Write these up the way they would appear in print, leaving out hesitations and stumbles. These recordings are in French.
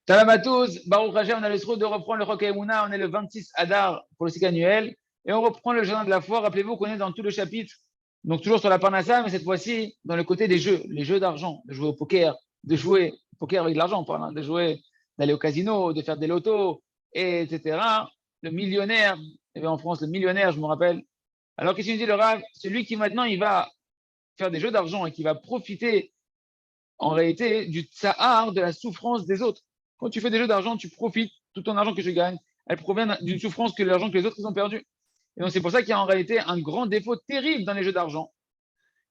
Shalom à tous, Baruch Hashem, on a le souhait de reprendre le Chok Emouna, on est le 26 Adar pour le cycle annuel, et on reprend le jardin de la foi. Rappelez-vous qu'on est dans tout le chapitre, donc toujours sur la Parnassa, mais cette fois-ci dans le côté des jeux, les jeux d'argent, de jouer au poker, de jouer au poker avec de l'argent, on parle, hein, de jouer, d'aller au casino, de faire des lotos, etc. Le millionnaire, il y avait en France le millionnaire, je me rappelle. Alors qu'est-ce qu'il dit le Rav? Celui qui maintenant il va faire des jeux d'argent et qui va profiter en réalité du tsahar, de la souffrance des autres. Quand tu fais des jeux d'argent, tu profites, tout ton argent que tu gagnes, elle provient d'une souffrance que l'argent que les autres ils ont perdu. Et donc c'est pour ça qu'il y a en réalité un grand défaut terrible dans les jeux d'argent.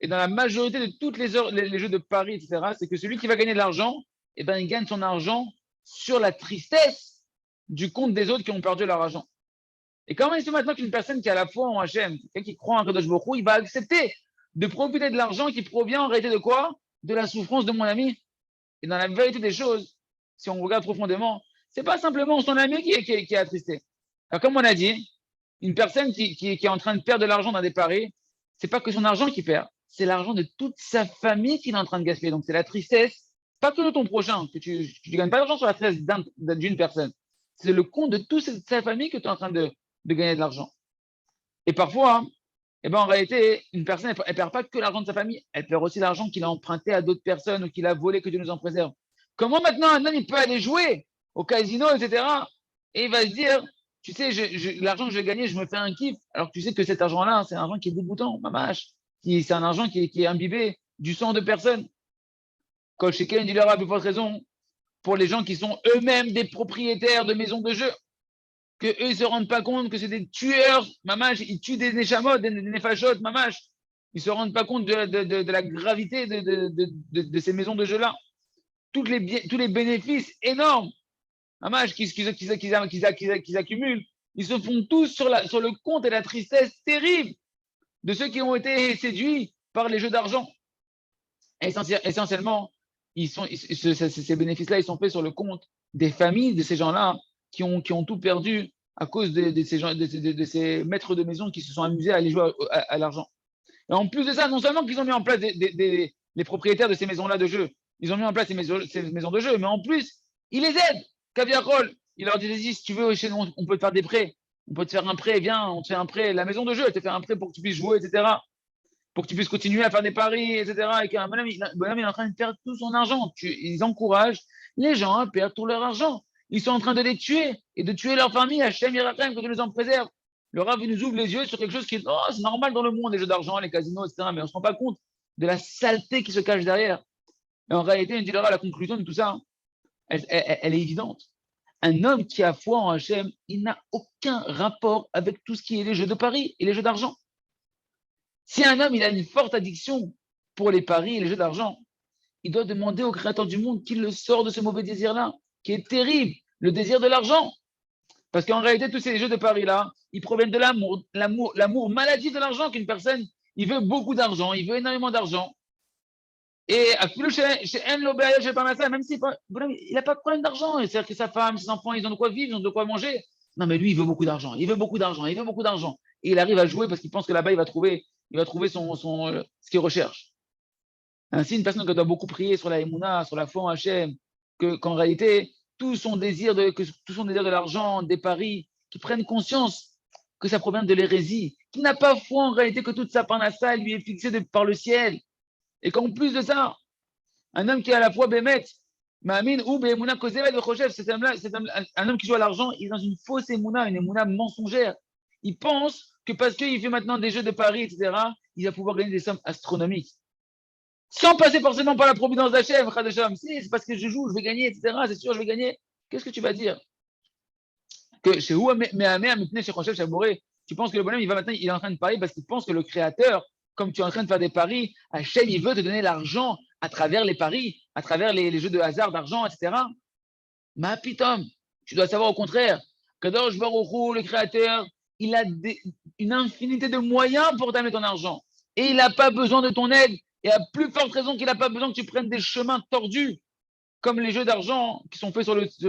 Et dans la majorité de toutes les jeux de paris, etc., c'est que celui qui va gagner de l'argent, eh ben, il gagne son argent sur la tristesse du compte des autres qui ont perdu leur argent. Et comment est-ce maintenant qu'une personne qui a la foi en Hachem, quelqu'un qui croit en Kadosh Baruch Hu, il va accepter de profiter de l'argent qui provient en réalité de quoi? De la souffrance de mon ami. Et dans la vérité des choses, si on regarde profondément, c'est pas simplement son ami qui est attristé. Alors, comme on a dit, une personne qui est en train de perdre de l'argent dans des paris, c'est pas que son argent qui perd, c'est l'argent de toute sa famille qu'il est en train de gaspiller. Donc, c'est la tristesse, pas que de ton prochain, que tu ne gagnes pas d'argent sur la tristesse d'une personne. C'est le compte de toute sa famille que tu es en train de gagner de l'argent. Et parfois, eh ben, en réalité, une personne, elle ne perd pas que l'argent de sa famille, elle perd aussi l'argent qu'il a emprunté à d'autres personnes ou qu'il a volé, que Dieu nous en préserve. Comment maintenant un homme il peut aller jouer au casino, etc. Et il va se dire, tu sais, l'argent que je vais gagner, je me fais un kiff, alors que tu sais que cet argent-là, c'est un argent qui est dégoûtant, mamache. C'est un argent qui est imbibé du sang de personnes. Quand chez Ken, il aura plus forte raison pour les gens qui sont eux-mêmes des propriétaires de maisons de jeu, que eux ils se rendent pas compte que c'est des tueurs, mamache, ils tuent des néchamot, des néfachot, mamache. Ils se rendent pas compte de la gravité de ces maisons de jeu-là. Tous les bénéfices énormes, mamache, qu'ils accumulent, ils se font tous sur le compte et la tristesse terrible de ceux qui ont été séduits par les jeux d'argent. Essentiellement, ces bénéfices-là, ils sont faits sur le compte des familles de ces gens-là qui ont tout perdu à cause de ces maîtres de maison qui se sont amusés à aller jouer à l'argent. Et en plus de ça, non seulement qu'ils ont mis en place les propriétaires de ces maisons-là de jeu, ils ont mis en place ces maisons de jeu, mais en plus, ils les aident. Caviarol, il leur dit, si tu veux, chez nous, on peut te faire des prêts. On peut te faire un prêt, viens, on te fait un prêt. La maison de jeu, elle te fait un prêt pour que tu puisses jouer, etc. Pour que tu puisses continuer à faire des paris, etc. Et qu'un bonhomme, il est en train de perdre tout son argent. Ils encouragent les gens à perdre tout leur argent. Ils sont en train de les tuer et de tuer leur famille. Hachem Yerachem, que Dieu nous en préserve. Le Rav nous ouvre les yeux sur quelque chose qui est, oh, c'est normal dans le monde, les jeux d'argent, les casinos, etc. Mais on ne se rend pas compte de la saleté qui se cache derrière. Et en réalité, il dit la conclusion de tout ça, elle est évidente. Un homme qui a foi en Hachem, il n'a aucun rapport avec tout ce qui est les jeux de paris et les jeux d'argent. Si un homme il a une forte addiction pour les paris et les jeux d'argent, il doit demander au Créateur du monde qu'il le sort de ce mauvais désir-là, qui est terrible, le désir de l'argent. Parce qu'en réalité, tous ces jeux de paris-là, ils proviennent de l'amour maladif de l'argent qu'une personne, il veut beaucoup d'argent, il veut énormément d'argent. Et même s'il n'a pas de problème d'argent, c'est-à-dire que sa femme, ses enfants, ils ont de quoi vivre, ils ont de quoi manger. Non, mais lui, il veut beaucoup d'argent, il veut beaucoup d'argent, il veut beaucoup d'argent. Et il arrive à jouer parce qu'il pense que là-bas, il va trouver ce qu'il recherche. Ainsi, une personne qui doit beaucoup prier sur la Emouna, sur la foi en Hachem, qu'en réalité, tout son désir de l'argent, des paris, qui prennent conscience que ça provient de l'hérésie, qui n'a pas foi en réalité que toute sa parnassa lui est fixée par le ciel. Et qu'en plus de ça, un homme qui est à la fois Bémet, Ma'amin ou Bémouna Kosevet de Chochev, un homme qui joue à l'argent, il est dans une fausse Emouna, une Emouna mensongère. Il pense que parce qu'il fait maintenant des jeux de paris, etc., il va pouvoir gagner des sommes astronomiques. Sans passer forcément par la providence d'Hachem, si c'est parce que je joue, je vais gagner, etc., c'est sûr, je vais gagner. Qu'est-ce que tu vas dire? Que chez où, chez Chochev, Chabouré, tu penses que le bonhomme, il est en train de parier parce qu'il pense que le créateur, comme tu es en train de faire des paris, Hachem, il veut te donner l'argent à travers les paris, à travers les jeux de hasard, d'argent, etc. Ma pitom, tu dois savoir au contraire, Kadosh Baruch Hu, le créateur, il a une infinité de moyens pour t'amener ton argent. Et il n'a pas besoin de ton aide. Et à plus forte raison qu'il n'a pas besoin que tu prennes des chemins tordus, comme les jeux d'argent qui sont faits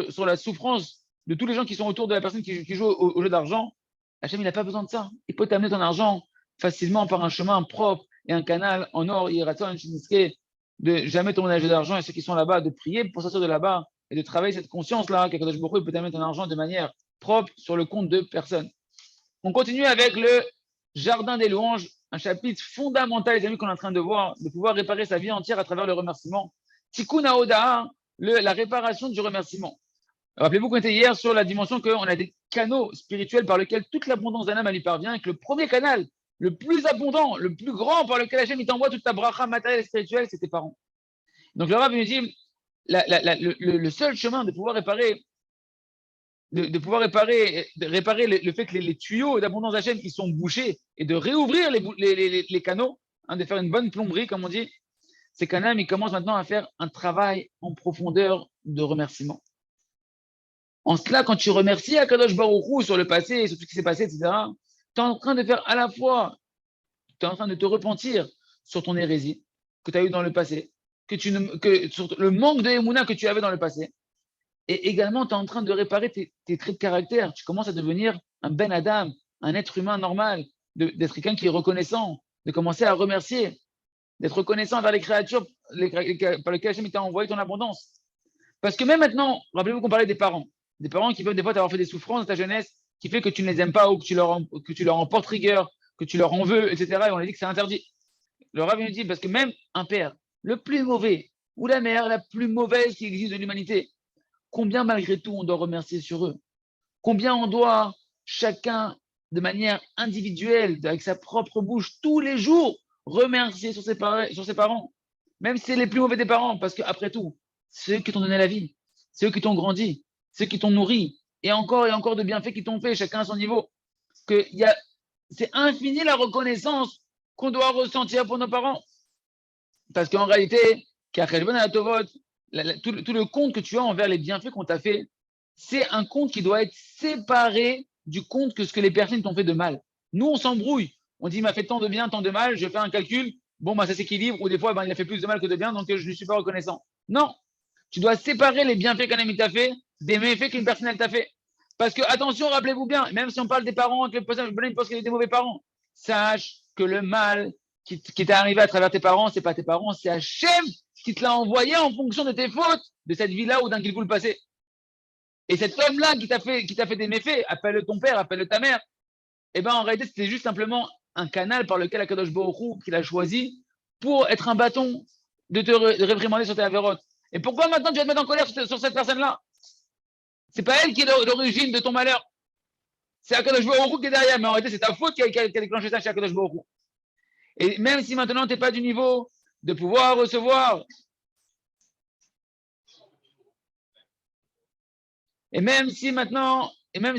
sur la souffrance de tous les gens qui sont autour de la personne qui joue au jeu d'argent. Hachem, il n'a pas besoin de ça. Il peut t'amener ton argent facilement par un chemin propre et un canal en or, de jamais tomber dans les jeux d'argent et ceux qui sont là-bas de prier pour sortir de là-bas et de travailler cette conscience-là, qu'Akadosh Baruch Hu peut mettre ton argent de manière propre sur le compte de personne. On continue avec le jardin des louanges, un chapitre fondamental, les amis, qu'on est en train de voir, de pouvoir réparer sa vie entière à travers le remerciement. Tikkun Haodah, la réparation du remerciement. Rappelez-vous qu'on était hier sur la dimension qu'on a des canaux spirituels par lesquels toute l'abondance d'un âme lui parvient, et que le premier canal, le plus abondant, le plus grand par lequel Hachem il t'envoie toute ta bracha matérielle et spirituelle, c'est tes parents. Donc le Rav nous dit, le seul chemin de pouvoir réparer, réparer le fait que les tuyaux d'abondance d'Hachem ils sont bouchés et de réouvrir les canaux, de faire une bonne plomberie, comme on dit, c'est qu'un âme il commence maintenant à faire un travail en profondeur de remerciement. En cela, quand tu remercies Akadosh Baruch Hu sur le passé, sur tout ce qui s'est passé, etc., tu es en train de faire à la fois, tu es en train de te repentir sur ton hérésie que tu as eu dans le passé, sur le manque de Emouna que tu avais dans le passé. Et également, tu es en train de réparer tes traits de caractère. Tu commences à devenir un Ben Adam, un être humain normal, d'être quelqu'un qui est reconnaissant, de commencer à remercier, d'être reconnaissant envers les créatures par lesquelles Hachem t'a envoyé ton abondance. Parce que même maintenant, rappelez-vous qu'on parlait des parents qui peuvent des fois t'avoir fait des souffrances dans ta jeunesse, qui fait que tu ne les aimes pas ou que tu leur en portes rigueur, que tu leur en veux, etc. Et on a dit que c'est interdit. Le Rav nous dit, parce que même un père, le plus mauvais, ou la mère, la plus mauvaise qui existe de l'humanité, combien malgré tout on doit remercier sur eux? Combien on doit, chacun, de manière individuelle, avec sa propre bouche, tous les jours, remercier sur ses parents, même si c'est les plus mauvais des parents, parce qu'après tout, c'est eux qui t'ont donné la vie, c'est eux qui t'ont grandi, c'est eux qui t'ont nourri, et encore de bienfaits qui t'ont fait, chacun à son niveau. C'est infini la reconnaissance qu'on doit ressentir pour nos parents. Parce qu'en réalité, tout le compte que tu as envers les bienfaits qu'on t'a fait, c'est un compte qui doit être séparé du compte que ce que les personnes t'ont fait de mal. Nous, on s'embrouille. On dit, il m'a fait tant de bien, tant de mal, je fais un calcul, bon, ça s'équilibre, ou des fois, il a fait plus de mal que de bien, donc je ne suis pas reconnaissant. Non, tu dois séparer les bienfaits qu'un ami t'a fait des méfaits qu'une personne t'a fait. Parce que, attention, rappelez-vous bien, même si on parle des parents, que personne pense qu'il y a des mauvais parents, sache que le mal qui t'est arrivé à travers tes parents, c'est pas tes parents, c'est Hachem qui te l'a envoyé en fonction de tes fautes, de cette vie-là ou d'un le passé. Et cet homme-là qui t'a fait des méfaits, appelle-le ton père, appelle-le ta mère, eh ben en réalité, c'était juste simplement un canal par lequel Akadosh Baruch Hu qu'il a choisi pour être un bâton de te réprimander sur tes avérotes. Et pourquoi maintenant tu vas te mettre en colère sur cette personne-là? C'est pas elle qui est l'origine de ton malheur. C'est Akadosh Baruch Hu qui est derrière, mais en réalité, c'est ta faute qui a déclenché ça chez Akadosh Baruch Hu. Et même si maintenant tu n'es pas du niveau de pouvoir recevoir, et même si maintenant tu ne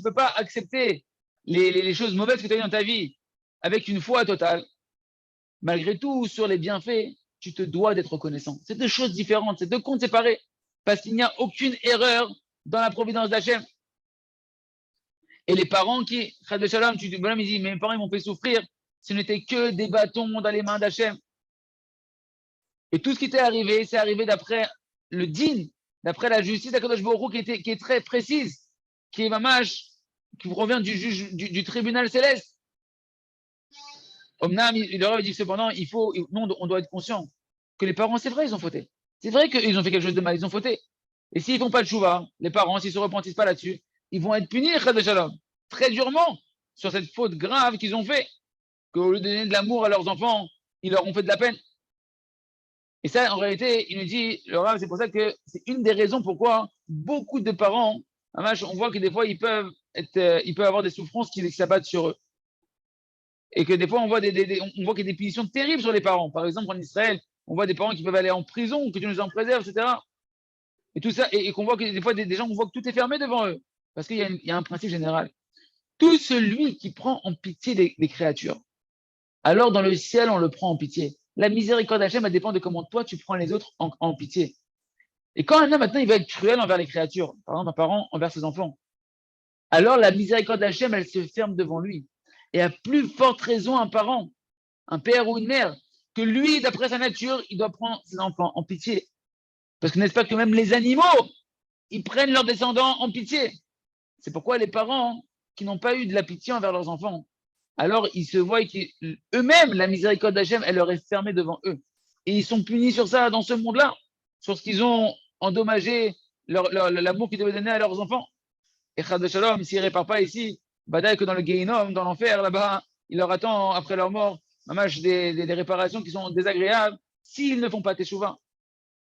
peux pas accepter les choses mauvaises que tu as eues dans ta vie avec une foi totale, malgré tout, sur les bienfaits, tu te dois d'être reconnaissant. C'est deux choses différentes, c'est deux comptes séparés, parce qu'il n'y a aucune erreur dans la providence d'Hachem. Et les parents qui, Shalom, il dit, mes parents ils m'ont fait souffrir, ce n'était que des bâtons dans les mains d'Hachem. Et tout ce qui t'est arrivé, c'est arrivé d'après le din, d'après la justice d'Akadosh Baruch Hu qui est très précise, qui est mamash, qui provient du tribunal céleste. Omnam, il leur dit cependant, on doit être conscient que les parents, c'est vrai, ils ont fauté. C'est vrai qu'ils ont fait quelque chose de mal, ils ont fauté. Et s'ils ne font pas de chouva, les parents, s'ils ne se repentissent pas là-dessus, ils vont être punis, Shalom, très durement, sur cette faute grave qu'ils ont fait, qu'au lieu de donner de l'amour à leurs enfants, ils leur ont fait de la peine. Et ça, en réalité, il nous dit, le Rav, c'est pour ça que c'est une des raisons pourquoi beaucoup de parents, on voit que des fois, ils peuvent avoir des souffrances qui s'abattent sur eux. Et que des fois, on voit qu'il y a des punitions terribles sur les parents. Par exemple, en Israël, on voit des parents qui peuvent aller en prison, que Dieu nous en préserve, etc. Et tout ça, et qu'on voit que des fois, des gens, on voit que tout est fermé devant eux. Parce qu'il y a un principe général. Tout celui qui prend en pitié les créatures, alors dans le ciel, on le prend en pitié. La miséricorde d'Hachem, elle dépend de comment toi, tu prends les autres en pitié. Et quand un homme, maintenant, il va être cruel envers les créatures, par exemple, un parent envers ses enfants, alors la miséricorde d'Hachem, elle se ferme devant lui. Et à plus forte raison, un parent, un père ou une mère, que lui, d'après sa nature, il doit prendre ses enfants en pitié. Parce que n'est-ce pas que même les animaux, ils prennent leurs descendants en pitié. C'est pourquoi les parents qui n'ont pas eu de la pitié envers leurs enfants, alors ils se voient qu'eux-mêmes, la miséricorde d'Hachem, elle leur est fermée devant eux. Et ils sont punis sur ça dans ce monde-là. sur ce qu'ils ont endommagé, l'amour qu'ils devaient donner à leurs enfants. Et Chad Shalom, s'ils ne réparent pas ici, badaï que dans le Gehinnom, dans l'enfer, là-bas, il leur attend, après leur mort, des réparations qui sont désagréables s'ils ne font pas Teshuvah.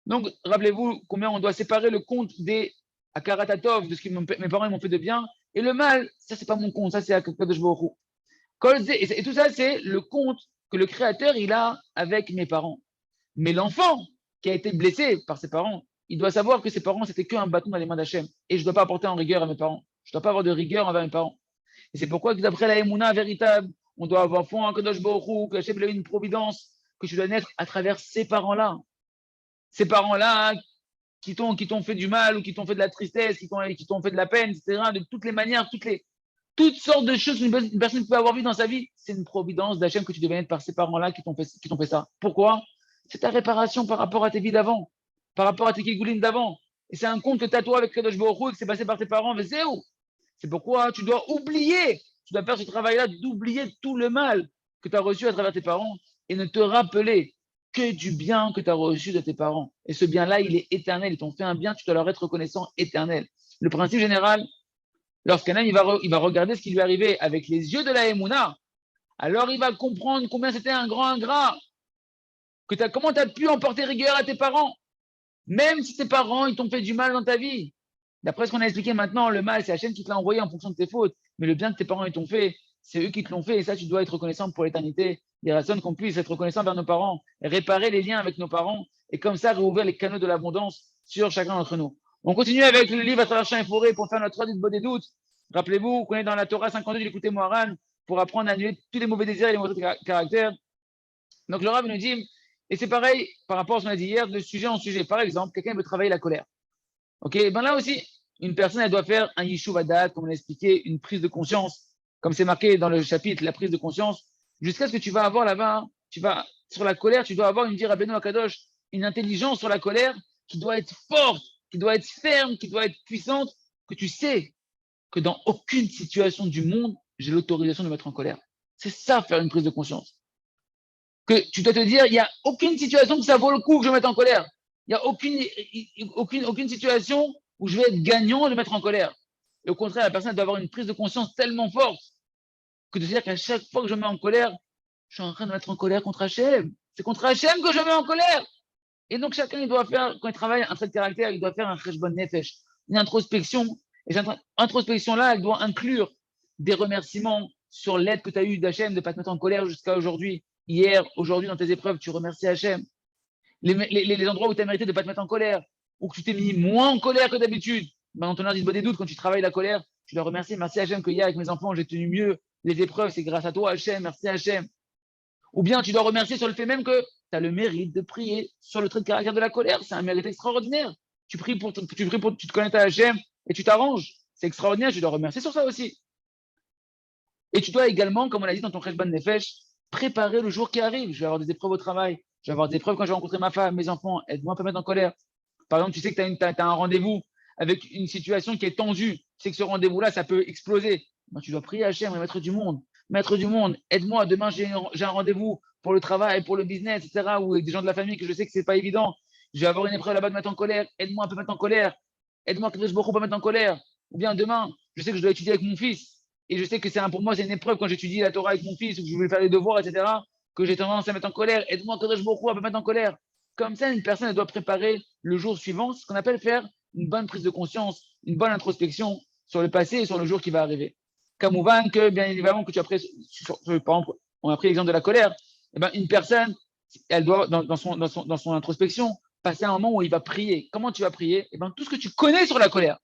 Donc, rappelez-vous combien on doit séparer le compte des Akaratatov, de ce que mes parents m'ont fait de bien, et le mal, ça, c'est pas mon compte, ça, c'est Akadosh Baruch Hu. Et tout ça, c'est le compte que le Créateur, il a avec mes parents. Mais l'enfant qui a été blessé par ses parents, il doit savoir que ses parents, c'était qu'un bâton dans les mains d'Hachem. Et je ne dois pas apporter en rigueur à mes parents. Je ne dois pas avoir de rigueur envers mes parents. Et c'est pourquoi, d'après la Emouna véritable, on doit avoir foi en Kadosh Baruch Hu, que Hachem a une providence, que tu dois naître à travers ces parents-là. Ces parents-là qui t'ont fait du mal ou qui t'ont fait de la tristesse, qui t'ont fait de la peine, etc. De toutes les manières, toutes sortes de choses qu'une personne peut avoir vues dans sa vie, c'est une providence d'Hachem que tu devais être par ces parents-là qui t'ont fait ça. Pourquoi? C'est ta réparation par rapport à tes vies d'avant, par rapport à tes kigouline d'avant. Et c'est un compte que tu as toi avec Kadosh Baruch Hu et que c'est passé par tes parents, mais c'est où? C'est pourquoi tu dois oublier, tu dois faire ce travail-là d'oublier tout le mal que tu as reçu à travers tes parents et ne te rappeler que du bien que tu as reçu de tes parents. Et ce bien-là, il est éternel. Ils t'ont fait un bien, tu dois leur être reconnaissant éternel. Le principe général, lorsqu'un homme il va regarder ce qui lui est arrivé avec les yeux de la Emouna, alors il va comprendre combien c'était un grand ingrat, comment tu as pu emporter rigueur à tes parents, même si tes parents ils t'ont fait du mal dans ta vie. D'après ce qu'on a expliqué maintenant, le mal, c'est la chaîne qui te l'a envoyé en fonction de tes fautes, mais le bien que tes parents ils t'ont fait, c'est eux qui te l'ont fait, et ça, tu dois être reconnaissant pour l'éternité. Il y a raison qu'on puisse être reconnaissant vers nos parents, réparer les liens avec nos parents, et comme ça, réouvrir les canaux de l'abondance sur chacun d'entre nous. On continue avec le livre à travers champs et forêts pour faire notre traduit de des doutes. Rappelez-vous qu'on est dans la Torah 52 de l'écouter Moharan pour apprendre à annuler tous les mauvais désirs et les mauvais caractères. Donc le Rav nous dit, et c'est pareil par rapport à ce qu'on a dit hier, de sujet en sujet. Par exemple, quelqu'un veut travailler la colère. Ok, ben là aussi, une personne, elle doit faire un yishuv hadat, comme on l'a expliqué, une prise de conscience, comme c'est marqué dans le chapitre, la prise de conscience, jusqu'à ce que tu vas avoir là-bas, sur la colère, tu dois avoir une dire Rabbeinu Akadosh, une intelligence sur la colère qui doit être forte, qui doit être ferme, qui doit être puissante, que tu sais que dans aucune situation du monde, j'ai l'autorisation de me mettre en colère. C'est ça, faire une prise de conscience. Que tu dois te dire, il n'y a aucune situation que ça vaut le coup que je me mette en colère. Il n'y a aucune situation où je vais être gagnant de mettre en colère. Et au contraire, la personne doit avoir une prise de conscience tellement forte que de se dire qu'à chaque fois que je me mets en colère, je suis en train de mettre en colère contre Hachem. C'est contre Hachem que je me mets en colère. Et donc, chacun, il doit faire, quand il travaille un trait de caractère, il doit faire un cheshbon nefesh, une introspection. Et cette introspection-là, elle doit inclure des remerciements sur l'aide que tu as eue d'Hachem de ne pas te mettre en colère jusqu'à aujourd'hui. Hier, aujourd'hui, dans tes épreuves, tu remercies Hachem. Les endroits où tu as mérité de ne pas te mettre en colère, ou que tu t'es mis moins en colère que d'habitude, dans ton ordre des doutes, quand tu travailles la colère, tu dois remercier. Merci Hachem que hier, avec mes enfants, j'ai tenu mieux les épreuves. C'est grâce à toi, Hachem. Merci Hachem. Ou bien tu dois remercier sur le fait même que tu as le mérite de prier sur le trait de caractère de la colère. C'est un mérite extraordinaire. Tu te connectes à Hachem et tu t'arranges. C'est extraordinaire. Tu dois remercier sur ça aussi. Et tu dois également, comme on l'a dit dans ton Cheshbon Nefesh, préparer le jour qui arrive. Je vais avoir des épreuves au travail. Je vais avoir des épreuves quand je vais rencontrer ma femme, mes enfants. Aide-moi à pas mettre en colère. Par exemple, tu sais que tu as un rendez-vous avec une situation qui est tendue. Tu sais que ce rendez-vous-là, ça peut exploser. Donc, tu dois prier à Hachem, maître du monde. Maître du monde, aide-moi. Demain, j'ai un rendez-vous pour le travail, pour le business, etc. Ou avec des gens de la famille que je sais que c'est pas évident. Je vais avoir une épreuve là-bas de mettre en colère. Aide-moi un peu mettre en colère. Aide-moi que je beaucoup pas mettre en colère. Ou bien demain, je sais que je dois étudier avec mon fils. Et je sais que pour moi, c'est une épreuve quand j'étudie la Torah avec mon fils ou que je vais faire les devoirs, etc. Que j'ai tendance à mettre en colère. Aide-moi que je beaucoup à pas mettre en colère. Comme ça, une personne elle doit préparer le jour suivant, ce qu'on appelle faire une bonne prise de conscience, une bonne introspection sur le passé et sur le jour qui va arriver. Kamouvan, que bien évidemment, que tu as pris, par exemple, on a pris l'exemple de la colère, eh ben, une personne, elle doit, dans son introspection, passer un moment où il va prier. Comment tu vas prier? Eh ben, tout ce que tu connais sur la colère.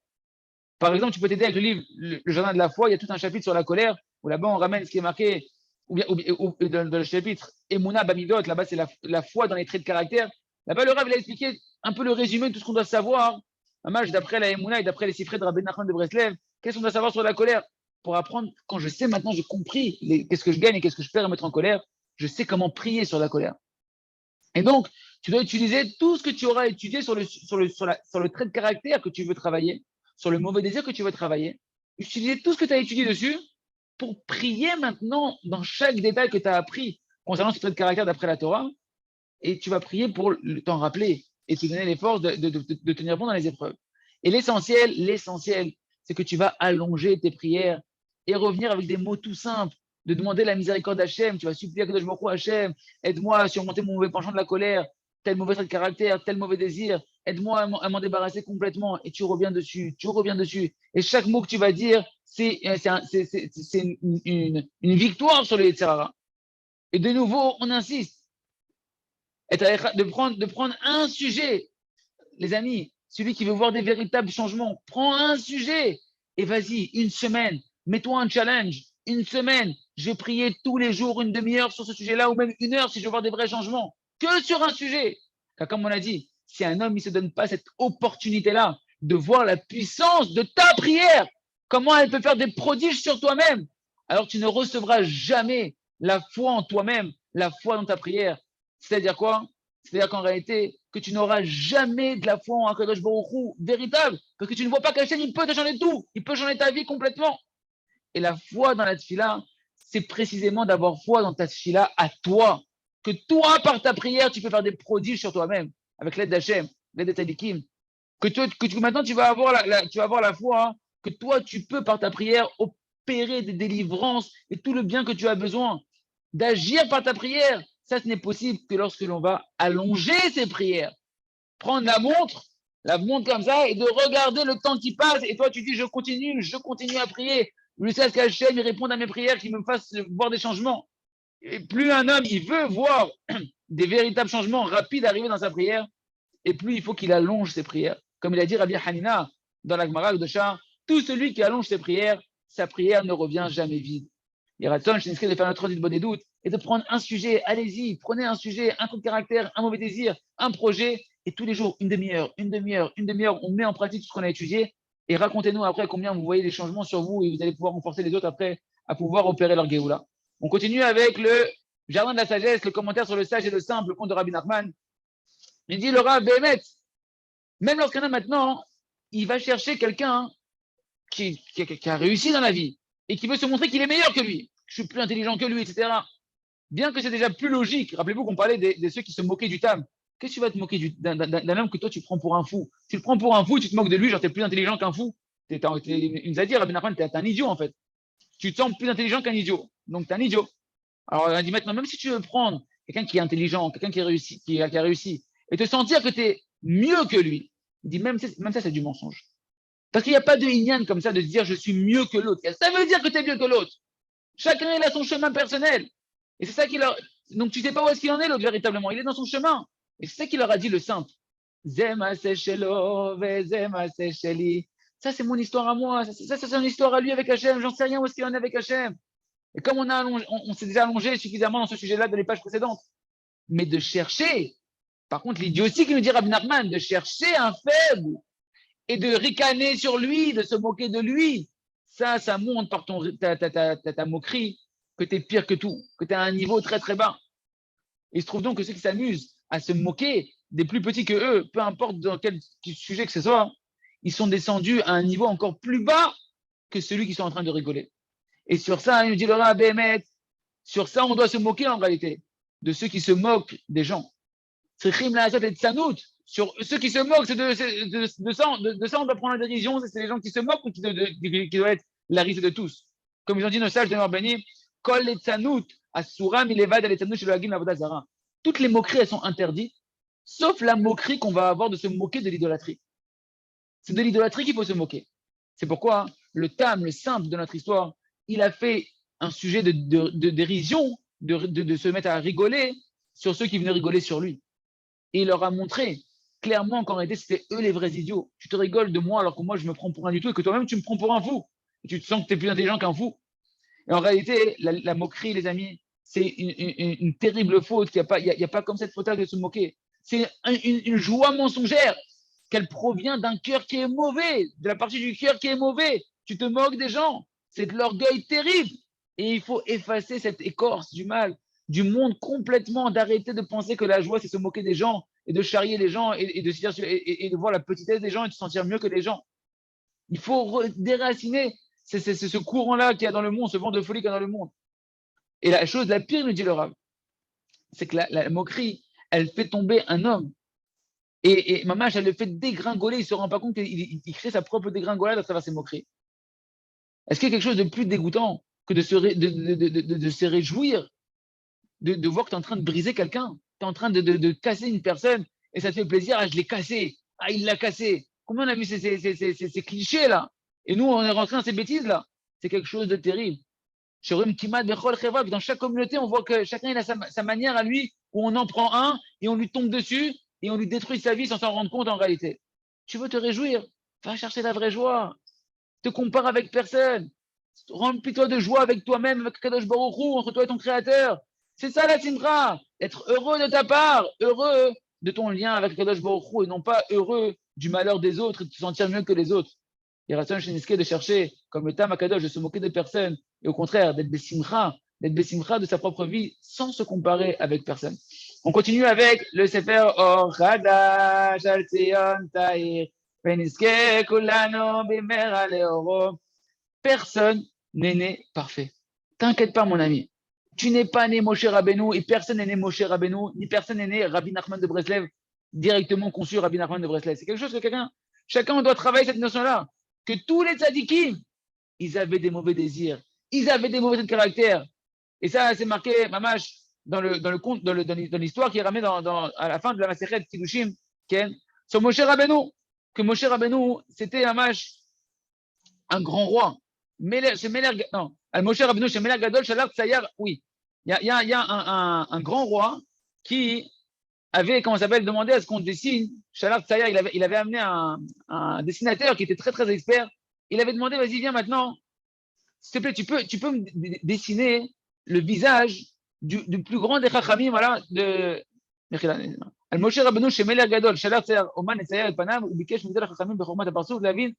Par exemple, tu peux t'aider avec le livre Le Jardin de la foi, il y a tout un chapitre sur la colère, où là-bas on ramène ce qui est marqué, ou dans le chapitre Emouna Bamidot, là-bas c'est la foi dans les traits de caractère. Là-bas, le Rav il a expliqué un peu le résumé de tout ce qu'on doit savoir, d'après la Emouna et d'après les chiffres de Rabbi Nachman de Breslev, qu'est-ce qu'on doit savoir sur la colère? Pour apprendre, quand je sais maintenant, j'ai compris qu'est-ce que je gagne et qu'est-ce que je perds à mettre en colère, je sais comment prier sur la colère. Et donc, tu dois utiliser tout ce que tu auras étudié sur le trait de caractère que tu veux travailler, sur le mauvais désir que tu veux travailler, utiliser tout ce que tu as étudié dessus pour prier maintenant dans chaque détail que tu as appris concernant ce trait de caractère d'après la Torah, et tu vas prier pour t'en rappeler. et te donner les forces de tenir bon dans les épreuves. Et l'essentiel, c'est que tu vas allonger tes prières et revenir avec des mots tout simples, de demander la miséricorde d'Hachem. Tu vas supplier à Kadosh Baruch Hu, Hachem, aide-moi à surmonter mon mauvais penchant de la colère, tel mauvais trait de caractère, tel mauvais désir, aide-moi à m'en débarrasser complètement. Et tu reviens dessus, tu reviens dessus. Et chaque mot que tu vas dire, c'est une victoire sur le Yetzirah. Et de nouveau, on insiste, de prendre un sujet. Les amis, celui qui veut voir des véritables changements, prends un sujet et vas-y, une semaine, mets-toi un challenge, une semaine, je vais prier tous les jours une demi-heure sur ce sujet-là, ou même une heure si je veux voir des vrais changements, que sur un sujet. Car comme on a dit, si un homme ne se donne pas cette opportunité-là de voir la puissance de ta prière, comment elle peut faire des prodiges sur toi-même, alors tu ne recevras jamais la foi en toi-même, la foi dans ta prière. C'est-à-dire quoi? C'est-à-dire qu'en réalité, que tu n'auras jamais de la foi en Akadosh Baruch Hu véritable, parce que tu ne vois pas qu'Hachem, il peut te changer tout, il peut changer ta vie complètement. Et la foi dans la tfila, c'est précisément d'avoir foi dans ta tfila à toi, que toi, par ta prière, tu peux faire des prodiges sur toi-même, avec l'aide d'Hachem, l'aide de Tadikim, maintenant tu vas avoir la foi, hein, que toi, tu peux, par ta prière, opérer des délivrances et tout le bien que tu as besoin, d'agir par ta prière. Ça, ce n'est possible que lorsque l'on va allonger ses prières. Prendre la montre comme ça, et de regarder le temps qui passe. Et toi, tu dis, je continue à prier. Jusqu'à ce qu'Hachem réponde à mes prières, qu'il me fasse voir des changements. Et plus un homme, il veut voir des véritables changements rapides arriver dans sa prière, et plus il faut qu'il allonge ses prières. Comme il a dit Rabbi Hanina dans la Gemara de Shah, tout celui qui allonge ses prières, sa prière ne revient jamais vide. Il ratonne, je t'inscris de faire notre bonne doute et de prendre un sujet. Allez-y, prenez un sujet, un coup de caractère, un mauvais désir, un projet, et tous les jours, une demi-heure, on met en pratique tout ce qu'on a étudié, et racontez-nous après combien vous voyez les changements sur vous, et vous allez pouvoir renforcer les autres après à pouvoir opérer leur Géoula. On continue avec le Jardin de la Sagesse, le commentaire sur le sage et le simple, le conte de Rabbi Nachman. Il dit, le Rav Béhémet, même lorsqu'un homme maintenant, il va chercher quelqu'un qui a réussi dans la vie et qui veut se montrer qu'il est meilleur que lui, je suis plus intelligent que lui, etc. Bien que c'est déjà plus logique. Rappelez-vous qu'on parlait de ceux qui se moquaient du tam. Qu'est-ce que tu vas te moquer d'un homme que toi tu prends pour un fou? Tu le prends pour un fou, tu te moques de lui, genre t'es plus intelligent qu'un fou. Il nous a dit, Rabbi Nachman, t'es un idiot en fait. Tu te sens plus intelligent qu'un idiot. Donc t'es un idiot. Alors on a dit maintenant, même si tu veux prendre quelqu'un qui est intelligent, quelqu'un qui a réussi, et te sentir que tu es mieux que lui, il dit même ça, c'est du mensonge. Parce qu'il n'y a pas de inyan comme ça de se dire je suis mieux que l'autre. Ça veut dire que tu es mieux que l'autre. Chacun il a son chemin personnel. Et c'est ça qu'il a. Donc tu ne sais pas où est-ce qu'il en est l'autre véritablement. Il est dans son chemin. Et c'est ça qu'il leur a dit le simple. Zema sechelo, zema secheli. Ça c'est mon histoire à moi. Ça c'est son histoire à lui avec Hachem. J'en sais rien où est-ce qu'il en est avec Hachem. Et comme on s'est déjà allongé suffisamment dans ce sujet-là dans les pages précédentes. Mais de chercher, par contre, l'idiotie qui nous dit Rabbi Nachman, de chercher un faible et de ricaner sur lui, de se moquer de lui, ça montre par ta moquerie que tu es pire que tout, que tu es à un niveau très très bas. Il se trouve donc que ceux qui s'amusent à se moquer des plus petits que eux, peu importe dans quel sujet que ce soit, ils sont descendus à un niveau encore plus bas que celui qui sont en train de rigoler. Et sur ça, il nous dit le Rav Béhémet, sur ça, on doit se moquer en réalité, de ceux qui se moquent des gens. C'est sur ceux qui se moquent, de ça, on doit prendre la dérision, c'est les gens qui se moquent ou qui doivent être la risée de tous. Comme ils ont dit nos sages de Marbani, Kol Letzanout, Asura Milevad Letzanout chez le Hagim Avodazara. Toutes les moqueries, elles sont interdites, sauf la moquerie qu'on va avoir de se moquer de l'idolâtrie. C'est de l'idolâtrie qu'il faut se moquer. C'est pourquoi le Tam, le simple de notre histoire, il a fait un sujet de dérision, de se mettre à rigoler sur ceux qui venaient rigoler sur lui. Et il leur a montré clairement qu'en réalité, c'était eux les vrais idiots. Tu te rigoles de moi alors que moi, je me prends pour un du tout et que toi-même, tu me prends pour un fou. Et tu te sens que tu es plus intelligent qu'un fou. Et en réalité, la moquerie, les amis, c'est une terrible faute. Il n'y a pas comme cette faute-là de se moquer. C'est une joie mensongère qu'elle provient d'un cœur qui est mauvais, de la partie du cœur qui est mauvais. Tu te moques des gens. C'est de l'orgueil terrible. Et il faut effacer cette écorce du mal, du monde complètement, d'arrêter de penser que la joie, c'est se moquer des gens et de charrier les gens et de voir la petitesse des gens et de se sentir mieux que les gens. Il faut déraciner ce courant-là qu'il y a dans le monde, ce vent de folie qu'il y a dans le monde. Et la chose la pire, nous dit le Rav, c'est que la moquerie, elle fait tomber un homme. Et Mamash, elle le fait dégringoler, il ne se rend pas compte qu'il crée sa propre dégringolade à travers ses moqueries. Est-ce qu'il y a quelque chose de plus dégoûtant que de se réjouir de voir que tu es en train de briser quelqu'un, tu es en train de casser une personne et ça te fait plaisir, ah, je l'ai cassé, ah, il l'a cassé. Combien on a vu ces clichés là? Et nous, on est rentré dans ces bêtises là. C'est quelque chose de terrible. Dans chaque communauté, on voit que chacun il a sa manière à lui, où on en prend un et on lui tombe dessus et on lui détruit sa vie sans s'en rendre compte en réalité. Tu veux te réjouir? Va chercher la vraie joie. Te compare avec personne. Remplis-toi de joie avec toi-même, avec Kadosh Baruch Hu, entre toi et ton Créateur. C'est ça la simra. Être heureux de ta part, heureux de ton lien avec Kadosh Baruch Hu et non pas heureux du malheur des autres et de te sentir mieux que les autres. Il y a de chercher, comme le Tam Akadosh, de se moquer de personne et au contraire d'être besimcha de sa propre vie sans se comparer avec personne. On continue avec le Sefer Or Chadash Al Tzion Tahir Veniske Kulano Bimera Leoro. Personne n'est né parfait. T'inquiète pas, mon ami. Tu n'es pas né Moshe Rabbeinu et personne n'est né Moshe Rabbeinu, ni personne n'est né Rabbi Nachman de Breslev, directement conçu Rabbi Nachman de Breslev. C'est quelque chose que chacun doit travailler cette notion-là. Que tous les tzadikim, ils avaient des mauvais désirs, ils avaient des mauvais caractères. Et ça, c'est marqué, mamash, dans l'histoire qui est ramenée à la fin de la Masechet Kiddushin, sur Moshe Rabbeinu. Que Moshe Rabbeinu, c'était mamash, un grand roi. Moshe Rabbeinu, chez Meler Gadol, Shalach Tzayar, oui. Il y a un grand roi qui avait, comment s'appelle, demandé à ce qu'on dessine. Shalach Tzayar, il avait amené un dessinateur qui était très, très expert. Il avait demandé, vas-y, viens maintenant, s'il te plaît, tu peux me dessiner le visage du plus grand des Chachamim, voilà, Moshe Rabbeinu, chez Meler Gadol, Shalach Tzayar, Oman et Tzayar et Panam, ou Bikesh Midel Chachamim, Bechormat Aparsou, Lavin,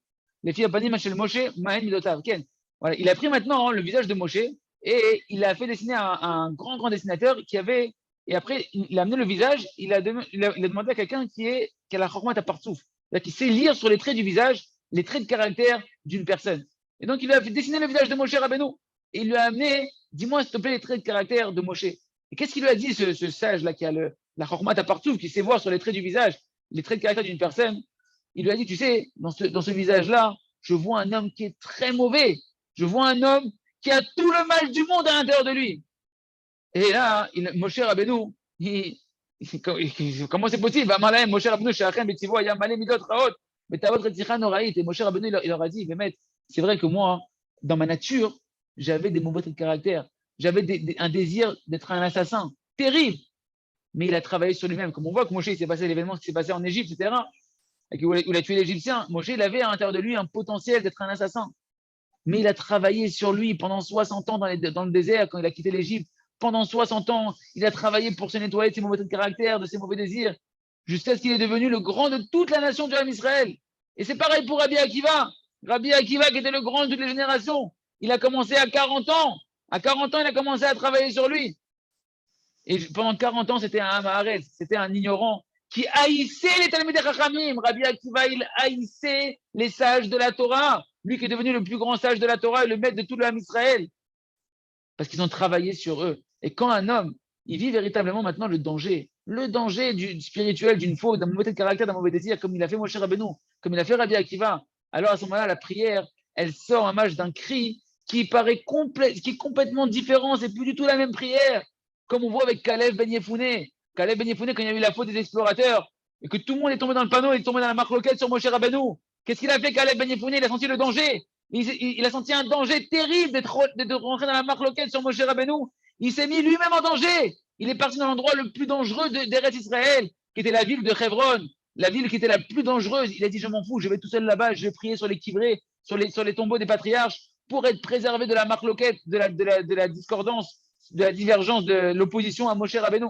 les filles Panim, chez Moshe, Mahen Midotav, Ken. Voilà, il a pris maintenant le visage de Moshe et il a fait dessiner un grand dessinateur qui avait. Et après, il a amené le visage, il a demandé à quelqu'un qui a la chormat à partsouf, qui sait lire sur les traits du visage les traits de caractère d'une personne. Et donc, il a fait dessiner le visage de Moshe Rabbeinu. Et il lui a amené, dis-moi s'il te plaît, les traits de caractère de Moshe. Et qu'est-ce qu'il lui a dit, ce sage-là qui a la chormat à partsouf, qui sait voir sur les traits du visage les traits de caractère d'une personne? Il lui a dit, tu sais, dans ce visage-là, je vois un homme qui est très mauvais. Je vois un homme qui a tout le mal du monde à l'intérieur de lui. Et là, Moshe Rabbeinu, comment c'est possible? Moshe Rabbeinu, et Moshe Rabbeinu, il leur a dit, mais maître, c'est vrai que moi, dans ma nature, j'avais des mauvais traits de caractère. J'avais un désir d'être un assassin. Terrible. Mais il a travaillé sur lui-même. Comme on voit que Moshe, il s'est passé l'événement qui s'est passé en Égypte, etc. Où il a tué l'Égyptien. Moshe, il avait à l'intérieur de lui un potentiel d'être un assassin. Mais il a travaillé sur lui pendant 60 ans dans le désert, quand il a quitté l'Égypte. Pendant 60 ans, il a travaillé pour se nettoyer de ses mauvais traits de caractère, de ses mauvais désirs, jusqu'à ce qu'il est devenu le grand de toute la nation du Ham Israël. Et c'est pareil pour Rabbi Akiva. Rabbi Akiva, qui était le grand de toutes les générations, il a commencé à 40 ans. À 40 ans, il a commencé à travailler sur lui. Et pendant 40 ans, c'était un Amaharet, c'était un ignorant qui haïssait les Talmidei Chachamim. Rabbi Akiva, il haïssait les sages de la Torah. Lui qui est devenu le plus grand sage de la Torah et le maître de tout le Ham Israël. Parce qu'ils ont travaillé sur eux. Et quand un homme, il vit véritablement maintenant le danger du spirituel, d'une faute, d'un mauvais caractère, d'un mauvais désir, comme il a fait Moshe Rabbeinu, comme il a fait Rabbi Akiva, alors à ce moment-là, la prière, elle sort un match d'un cri qui paraît qui est complètement différent. C'est plus du tout la même prière. Comme on voit avec Caleb Ben Yefouné. Caleb Ben Yefouné, quand il y a eu la faute des explorateurs, et que tout le monde est tombé dans le panneau, il est tombé dans la marloquette sur Moshe Rabbeinu. Qu'est-ce qu'il a fait, Caleb Ben Yefouné? Il a senti le danger. Il a senti un danger terrible de rentrer dans la marloquette sur Moshe Rabbeinu. Il s'est mis lui-même en danger. Il est parti dans l'endroit le plus dangereux d'Eretz Israël, qui était la ville de Hebron, la ville qui était la plus dangereuse. Il a dit, je m'en fous, je vais tout seul là-bas, je vais prier sur les kivrés, sur les tombeaux des patriarches, pour être préservé de la marloquette, de la discordance, de la divergence, de l'opposition à Moshe Rabbeinu.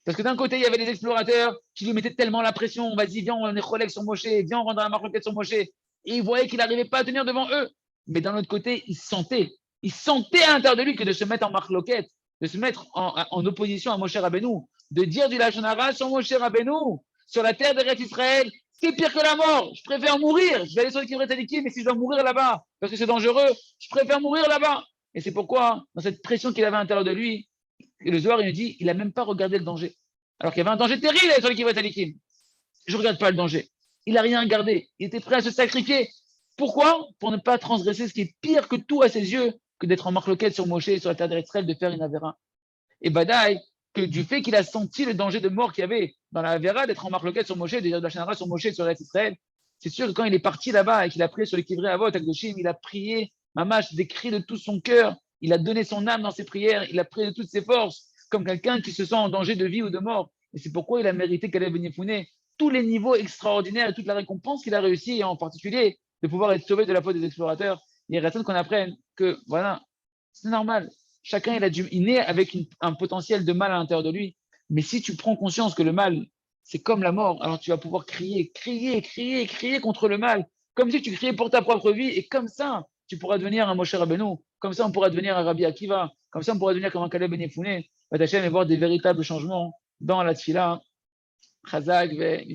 Parce que d'un côté, il y avait les explorateurs qui lui mettaient tellement la pression, vas-y, viens, on est collègues sur Moshe, viens, on rentre dans la marloquette sur Moshe. Et ils voyaient qu'il n'arrivait pas à tenir devant eux. Mais d'un autre côté, il sentait à l'intérieur de lui que de se mettre en marloquette, de se mettre en opposition à Moshe Rabbeinu, de dire du Lachon Hara sur Moshe Rabbeinu, sur la terre d'Eretz Israël, c'est pire que la mort. Je préfère mourir. Je vais aller sur les Kivrei Tzadikim, mais si je dois mourir là-bas, parce que c'est dangereux, je préfère mourir là-bas. Et c'est pourquoi, dans cette pression qu'il avait à l'intérieur de lui, le Zohar, il nous dit, il n'a même pas regardé le danger. Alors qu'il y avait un danger terrible sur les Kivrei Tzadikim. je ne regarde pas le danger. Il n'a rien gardé. Il était prêt à se sacrifier. Pourquoi? Pour ne pas transgresser ce qui est pire que tout à ses yeux, que d'être en marloquette sur Moshe, sur la terre d'Israël, de faire une avéra. Et Badaï, que du fait qu'il a senti le danger de mort qu'il y avait dans la avéra, d'être en marloquette sur Moshe, de la Shanara sur Moshe, sur Israël, c'est sûr que quand il est parti là-bas et qu'il a prié sur les Kivrei Avot, Akdoshim, il a prié, Mamash, des cris de tout son cœur, il a donné son âme dans ses prières, il a prié de toutes ses forces, comme quelqu'un qui se sent en danger de vie ou de mort. Et c'est pourquoi il a mérité Kalev Ben Yefoune tous les niveaux extraordinaires et toute la récompense qu'il a réussi, et en particulier de pouvoir être sauvé de la faute des explorateurs. Il est qu'on apprenne que, voilà, c'est normal. Chacun, il naît avec un potentiel de mal à l'intérieur de lui. Mais si tu prends conscience que le mal, c'est comme la mort, alors tu vas pouvoir crier, crier, crier, crier contre le mal, comme si tu criais pour ta propre vie, et comme ça, tu pourras devenir un Moshe Rabbeinu, comme ça, on pourra devenir un Rabbi Akiva, comme ça, on pourra devenir comme un Caleb Ben Yefoune, et voir des véritables changements dans la tfila. Chazak